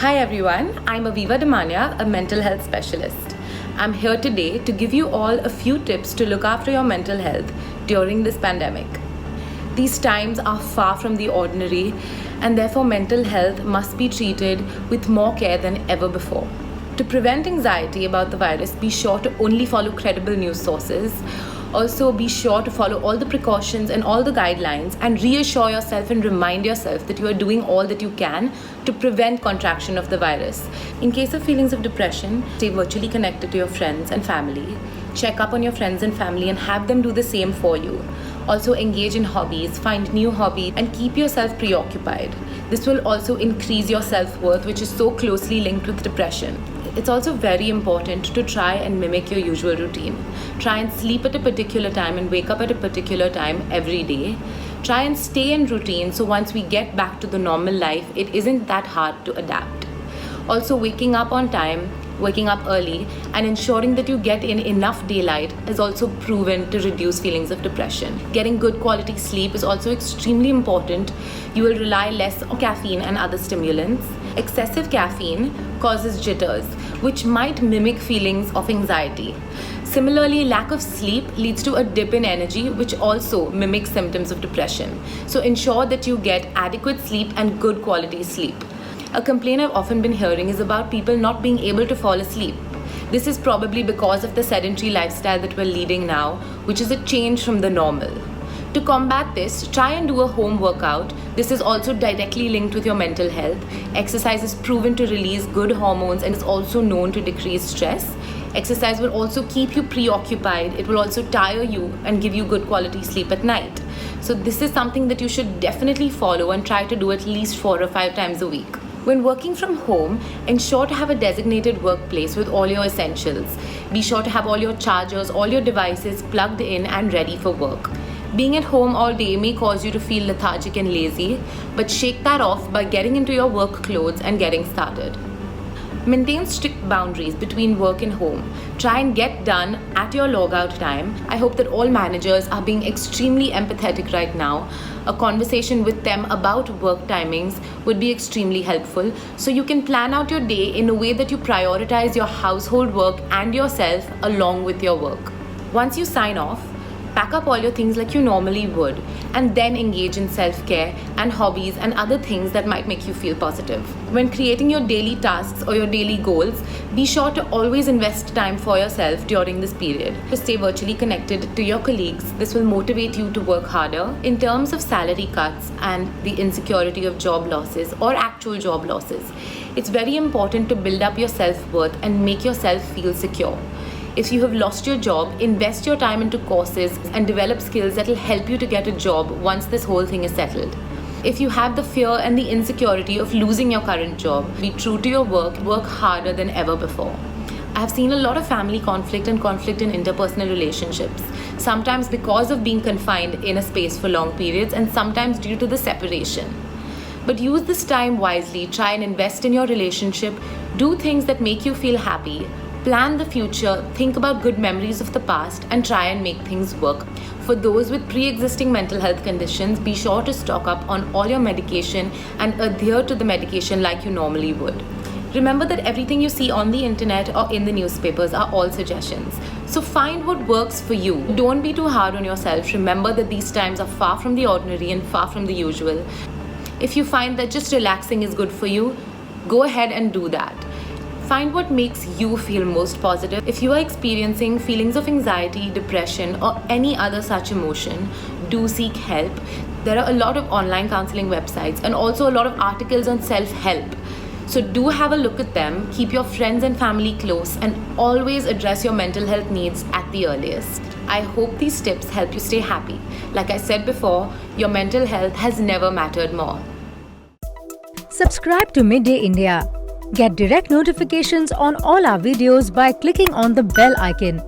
Hi everyone, I'm Aviva Damania, a mental health specialist. I'm here today to give you all a few tips to look after your mental health during this pandemic. These times are far from the ordinary, and therefore mental health must be treated with more care than ever before. To prevent anxiety about the virus, be sure to only follow credible news sources. Also, be sure to follow all the precautions and all the guidelines and reassure yourself and remind yourself that you are doing all that you can to prevent contraction of the virus. In case of feelings of depression, stay virtually connected to your friends and family. Check up on your friends and family and have them do the same for you. Also, engage in hobbies, find new hobbies, and keep yourself preoccupied. This will also increase your self-worth, which is so closely linked with depression. It's also very important to try and mimic your usual routine. Try and sleep at a particular time and wake up at a particular time every day. Try and stay in routine so once we get back to the normal life, it isn't that hard to adapt. Also, waking up on time, waking up early, and ensuring that you get in enough daylight is also proven to reduce feelings of depression. Getting good quality sleep is also extremely important. You will rely less on caffeine and other stimulants. Excessive caffeine causes jitters, which might mimic feelings of anxiety. Similarly, lack of sleep leads to a dip in energy, which also mimics symptoms of depression. So ensure that you get adequate sleep and good quality sleep. A complaint I've often been hearing is about people not being able to fall asleep. This is probably because of the sedentary lifestyle that we're leading now, which is a change from the normal. To combat this, try and do a home workout. This is also directly linked with your mental health. Exercise is proven to release good hormones and is also known to decrease stress. Exercise will also keep you preoccupied. It will also tire you and give you good quality sleep at night. So this is something that you should definitely follow and try to do at least 4 or 5 times a week. When working from home, ensure to have a designated workplace with all your essentials. Be sure to have all your chargers, all your devices plugged in and ready for work. Being at home all day may cause you to feel lethargic and lazy, but shake that off by getting into your work clothes and getting started. Maintain strict boundaries between work and home. Try and get done at your logout time. I hope that all managers are being extremely empathetic right now. A conversation with them about work timings would be extremely helpful, so you can plan out your day in a way that you prioritize your household work and yourself along with your work. Once you sign off, pack up all your things like you normally would, and then engage in self-care and hobbies and other things that might make you feel positive. When creating your daily tasks or your daily goals, be sure to always invest time for yourself during this period. To stay virtually connected to your colleagues, this will motivate you to work harder. In terms of salary cuts and the insecurity of job losses or actual job losses, it's very important to build up your self-worth and make yourself feel secure. If you have lost your job, invest your time into courses and develop skills that will help you to get a job once this whole thing is settled. If you have the fear and the insecurity of losing your current job, be true to your work harder than ever before. I have seen a lot of family conflict and conflict in interpersonal relationships, sometimes because of being confined in a space for long periods and sometimes due to the separation. But use this time wisely, try and invest in your relationship, do things that make you feel happy. Plan the future, think about good memories of the past, and try and make things work. For those with pre-existing mental health conditions, be sure to stock up on all your medication and adhere to the medication like you normally would. Remember that everything you see on the internet or in the newspapers are all suggestions. So find what works for you. Don't be too hard on yourself. Remember that these times are far from the ordinary and far from the usual. If you find that just relaxing is good for you, go ahead and do that. Find what makes you feel most positive. If you are experiencing feelings of anxiety, depression, or any other such emotion, do seek help. There are a lot of online counseling websites and also a lot of articles on self-help. So do have a look at them, keep your friends and family close, and always address your mental health needs at the earliest. I hope these tips help you stay happy. Like I said before, your mental health has never mattered more. Subscribe to Midday India. Get direct notifications on all our videos by clicking on the bell icon.